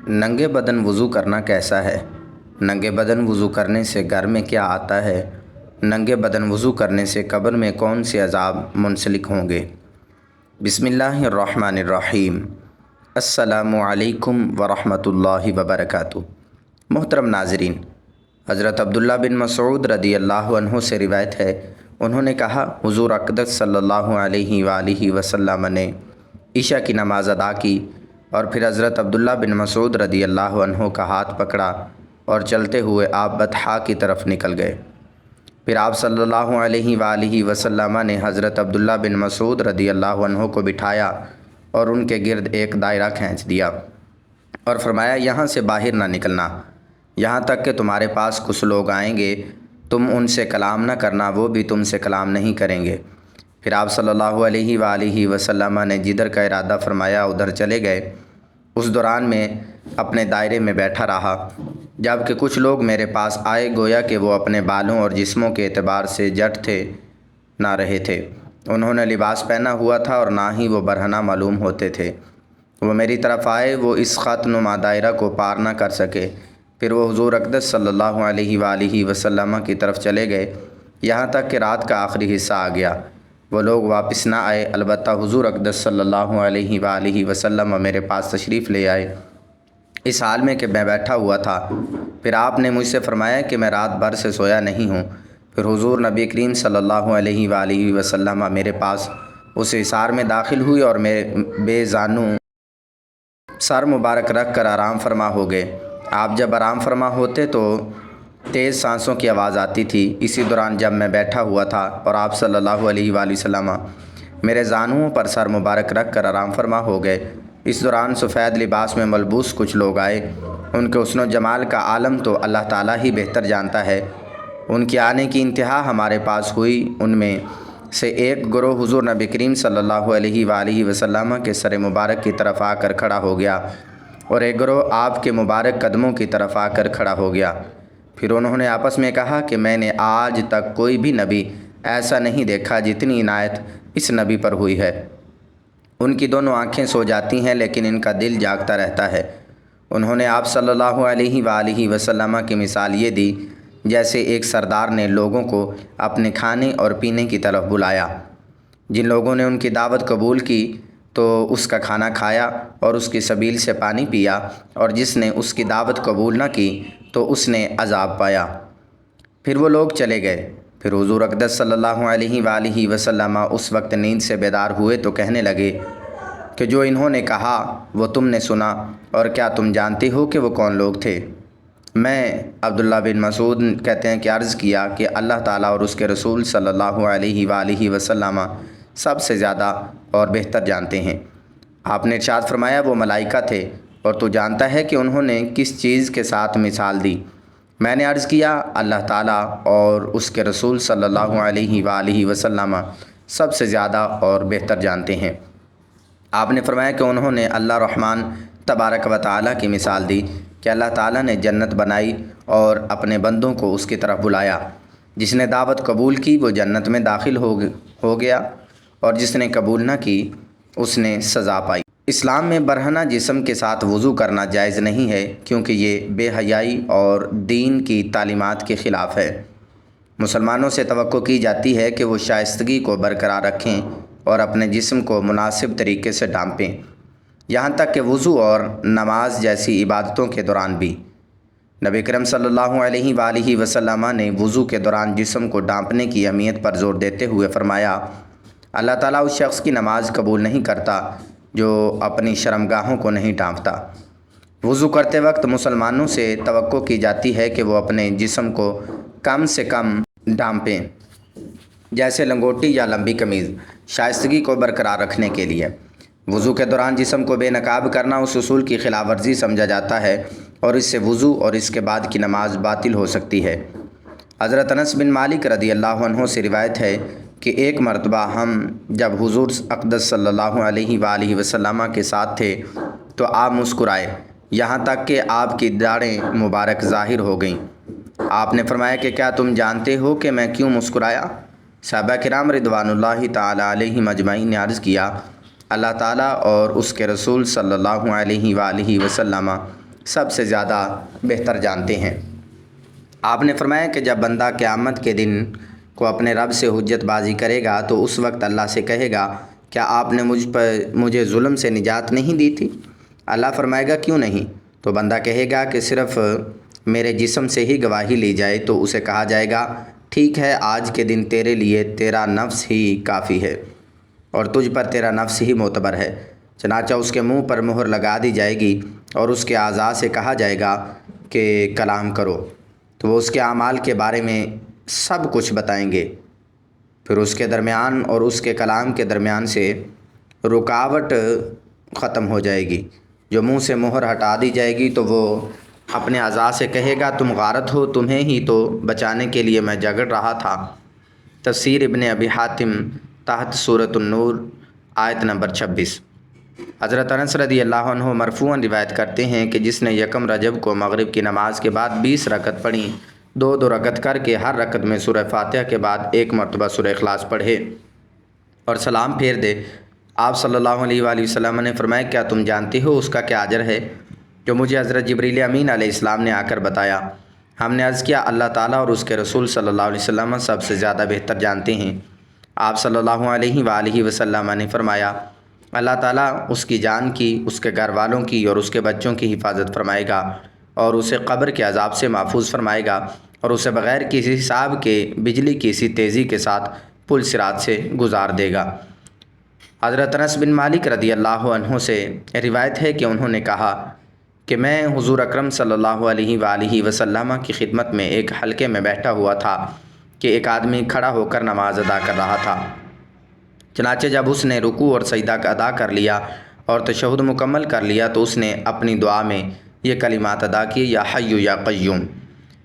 ننگے بدن وضو کرنا کیسا ہے؟ ننگے بدن وضو کرنے سے گھر میں کیا آتا ہے؟ ننگے بدن وضو کرنے سے قبر میں کون سے عذاب منسلک ہوں گے؟ بسم اللہ الرحمن الرحیم۔ السلام علیکم ورحمۃ اللہ وبرکاتہ۔ محترم ناظرین، حضرت عبداللہ بن مسعود رضی اللہ عنہ سے روایت ہے، انہوں نے کہا، حضور اقدس صلی اللہ علیہ وآلہ وسلم نے عشاء کی نماز ادا کی اور پھر حضرت عبداللہ بن مسعود رضی اللہ عنہ کا ہاتھ پکڑا اور چلتے ہوئے آپ بطحاء کی طرف نکل گئے۔ پھر آپ صلی اللہ علیہ وآلہ وسلم نے حضرت عبداللہ بن مسعود رضی اللہ عنہ کو بٹھایا اور ان کے گرد ایک دائرہ کھینچ دیا اور فرمایا، یہاں سے باہر نہ نکلنا یہاں تک کہ تمہارے پاس کچھ لوگ آئیں گے، تم ان سے کلام نہ کرنا، وہ بھی تم سے کلام نہیں کریں گے۔ پھر آپ صلی اللہ علیہ وآلہ وسلم نے جدھر کا ارادہ فرمایا ادھر چلے گئے۔ اس دوران میں اپنے دائرے میں بیٹھا رہا جب کہ کچھ لوگ میرے پاس آئے، گویا کہ وہ اپنے بالوں اور جسموں کے اعتبار سے جٹ تھے نہ رہے تھے۔ انہوں نے لباس پہنا ہوا تھا اور نہ ہی وہ برہنہ معلوم ہوتے تھے۔ وہ میری طرف آئے، وہ اس خط نما دائرہ کو پار نہ کر سکے۔ پھر وہ حضور اقدس صلی اللہ علیہ وآلہ وسلم کی طرف چلے گئے، یہاں تک کہ رات کا آخری حصہ آ گیا۔ وہ لوگ واپس نہ آئے، البتہ حضور اقدس صلی اللہ علیہ وآلہ وسلم میرے پاس تشریف لے آئے، اس حال میں کہ میں بیٹھا ہوا تھا۔ پھر آپ نے مجھ سے فرمایا کہ میں رات بھر سے سویا نہیں ہوں۔ پھر حضور نبی کریم صلی اللہ علیہ وآلہ وسلم میرے پاس اس حصار میں داخل ہوئی اور میرے بے زانو سر مبارک رکھ کر آرام فرما ہو گئے۔ آپ جب آرام فرما ہوتے تو تیز سانسوں کی آواز آتی تھی۔ اسی دوران جب میں بیٹھا ہوا تھا اور آپ صلی اللہ علیہ وآلہ وسلم میرے زانوؤں پر سر مبارک رکھ کر آرام فرما ہو گئے، اس دوران سفید لباس میں ملبوس کچھ لوگ آئے۔ ان کے حسن و جمال کا عالم تو اللہ تعالیٰ ہی بہتر جانتا ہے۔ ان کے آنے کی انتہا ہمارے پاس ہوئی۔ ان میں سے ایک گروہ حضور نبی کریم صلی اللہ علیہ وآلہ وسلم کے سر مبارک کی طرف آ کر کھڑا ہو گیا اور ایک گروہ آپ کے مبارک قدموں کی طرف آ کر کھڑا ہو گیا۔ پھر انہوں نے آپس میں کہا کہ میں نے آج تک کوئی بھی نبی ایسا نہیں دیکھا جتنی عنایت اس نبی پر ہوئی ہے۔ ان کی دونوں آنکھیں سو جاتی ہیں لیکن ان کا دل جاگتا رہتا ہے۔ انہوں نے آپ صلی اللہ علیہ وآلہ وسلم کی مثال یہ دی جیسے ایک سردار نے لوگوں کو اپنے کھانے اور پینے کی طرف بلایا۔ جن لوگوں نے ان کی دعوت قبول کی تو اس کا کھانا کھایا اور اس کی سبیل سے پانی پیا، اور جس نے اس کی دعوت قبول نہ کی تو اس نے عذاب پایا۔ پھر وہ لوگ چلے گئے۔ پھر حضور اقدس صلی اللہ علیہ وآلہ وسلم اس وقت نیند سے بیدار ہوئے تو کہنے لگے کہ جو انہوں نے کہا وہ تم نے سنا، اور کیا تم جانتے ہو کہ وہ کون لوگ تھے؟ میں عبداللہ بن مسعود کہتے ہیں کہ عرض کیا کہ اللہ تعالیٰ اور اس کے رسول صلی اللہ علیہ وآلہ وسلم سب سے زیادہ اور بہتر جانتے ہیں۔ آپ نے ارشاد فرمایا، وہ ملائکہ تھے، اور تو جانتا ہے کہ انہوں نے کس چیز کے ساتھ مثال دی؟ میں نے عرض کیا، اللہ تعالیٰ اور اس کے رسول صلی اللہ علیہ وآلہ وسلم سب سے زیادہ اور بہتر جانتے ہیں۔ آپ نے فرمایا کہ انہوں نے اللہ رحمان تبارک و تعالیٰ کی مثال دی کہ اللہ تعالیٰ نے جنت بنائی اور اپنے بندوں کو اس کی طرف بلایا۔ جس نے دعوت قبول کی وہ جنت میں داخل ہو گیا، اور جس نے قبول نہ کی اس نے سزا پائی۔ اسلام میں برہنہ جسم کے ساتھ وضو کرنا جائز نہیں ہے، کیونکہ یہ بے حیائی اور دین کی تعلیمات کے خلاف ہے۔ مسلمانوں سے توقع کی جاتی ہے کہ وہ شائستگی کو برقرار رکھیں اور اپنے جسم کو مناسب طریقے سے ڈھانپیں، یہاں تک کہ وضو اور نماز جیسی عبادتوں کے دوران بھی۔ نبی کرم صلی اللہ علیہ وآلہ وسلم نے وضو کے دوران جسم کو ڈھانپنے کی اہمیت پر زور دیتے ہوئے فرمایا، اللہ تعالیٰ اس شخص کی نماز قبول نہیں کرتا جو اپنی شرمگاہوں کو نہیں ڈھانپتا۔ وضو کرتے وقت مسلمانوں سے توقع کی جاتی ہے کہ وہ اپنے جسم کو کم سے کم ڈھانپیں، جیسے لنگوٹی یا لمبی قمیض، شائستگی کو برقرار رکھنے کے لیے۔ وضو کے دوران جسم کو بے نقاب کرنا اس اصول کی خلاف ورزی سمجھا جاتا ہے، اور اس سے وضو اور اس کے بعد کی نماز باطل ہو سکتی ہے۔ حضرت انس بن مالک رضی اللہ عنہ سے روایت ہے کہ ایک مرتبہ ہم جب حضور اقدس صلی اللہ علیہ وآلہ وسلم کے ساتھ تھے تو آپ مسکرائے، یہاں تک کہ آپ کی داڑھیں مبارک ظاہر ہو گئیں۔ آپ نے فرمایا کہ کیا تم جانتے ہو کہ میں کیوں مسکرایا؟ صحابہ کرام رضوان اللہ تعالیٰ علیہم اجمعین نے عرض کیا، اللہ تعالیٰ اور اس کے رسول صلی اللہ علیہ وآلہ وسلم سب سے زیادہ بہتر جانتے ہیں۔ آپ نے فرمایا کہ جب بندہ قیامت کے دن کو اپنے رب سے حجت بازی کرے گا تو اس وقت اللہ سے کہے گا کیا آپ نے مجھے ظلم سے نجات نہیں دی تھی؟ اللہ فرمائے گا کیوں نہیں؟ تو بندہ کہے گا کہ صرف میرے جسم سے ہی گواہی لی جائے تو اسے کہا جائے گا ٹھیک ہے، آج کے دن تیرے لیے تیرا نفس ہی کافی ہے اور تجھ پر تیرا نفس ہی معتبر ہے۔ چنانچہ اس کے منہ پر مہر لگا دی جائے گی اور اس کے اعضاء سے کہا جائے گا کہ کلام کرو، تو وہ اس کے اعمال کے بارے میں سب کچھ بتائیں گے۔ پھر اس کے درمیان اور اس کے کلام کے درمیان سے رکاوٹ ختم ہو جائے گی۔ جو منہ سے مہر ہٹا دی جائے گی تو وہ اپنے اعضاء سے کہے گا تم غارت ہو، تمہیں ہی تو بچانے کے لیے میں جگڑ رہا تھا۔ تفسیر ابن ابی حاتم تحت سورۃ النور آیت نمبر 26۔ حضرت انس رضی اللہ عنہ مرفوعاً روایت کرتے ہیں کہ جس نے یکم رجب کو مغرب کی نماز کے بعد 20 رکعت پڑھی، 2 رکعت کر کے ہر رکعت میں سورہ فاتحہ کے بعد 1 مرتبہ سورہ اخلاص پڑھے اور سلام پھیر دے، آپ صلی اللہ علیہ وآلہ وسلم نے فرمایا کیا تم جانتے ہو اس کا کیا اجر ہے؟ جو مجھے حضرت جبریل امین علیہ السلام نے آ کر بتایا۔ ہم نے عرض کیا اللہ تعالیٰ اور اس کے رسول صلی اللہ علیہ وسلم سب سے زیادہ بہتر جانتے ہیں۔ آپ صلی اللہ علیہ وآلہ وسلم نے فرمایا اللہ تعالیٰ اس کی جان کی، اس کے گھر والوں کی اور اس کے بچوں کی حفاظت فرمائے گا اور اسے قبر کے عذاب سے محفوظ فرمائے گا اور اسے بغیر کسی حساب کے بجلی کی سی تیزی کے ساتھ پل صراط سے گزار دے گا۔ حضرت انس بن مالک رضی اللہ عنہ سے روایت ہے کہ انہوں نے کہا کہ میں حضور اکرم صلی اللہ علیہ وآلہ وسلم کی خدمت میں ایک حلقے میں بیٹھا ہوا تھا کہ ایک آدمی کھڑا ہو کر نماز ادا کر رہا تھا۔ چنانچہ جب اس نے رکوع اور سجدہ ادا کر لیا اور تشہد مکمل کر لیا تو اس نے اپنی دعا میں یہ کلمات ادا کی یا حی یا قیوم۔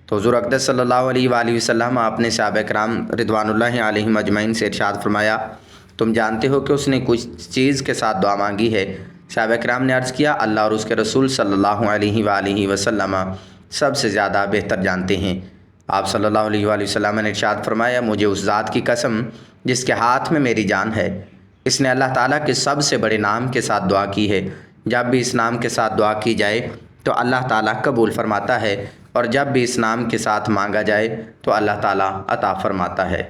تو حضور اقدس صلی اللہ علیہ وآلہ وسلم اپنے صحابہ کرام رضوان اللہ علیہم اجمعین سے ارشاد فرمایا تم جانتے ہو کہ اس نے کچھ چیز کے ساتھ دعا مانگی ہے؟ صحابہ کرام نے عرض کیا اللہ اور اس کے رسول صلی اللہ علیہ وآلہ وسلم سب سے زیادہ بہتر جانتے ہیں۔ آپ صلی اللہ علیہ وآلہ وسلم نے ارشاد فرمایا مجھے اس ذات کی قسم جس کے ہاتھ میں میری جان ہے، اس نے اللہ تعالیٰ کے سب سے بڑے نام کے ساتھ دعا کی ہے۔ جب بھی اس نام کے ساتھ دعا کی جائے تو اللہ تعالیٰ قبول فرماتا ہے اور جب بھی اس نام کے ساتھ مانگا جائے تو اللہ تعالیٰ عطا فرماتا ہے۔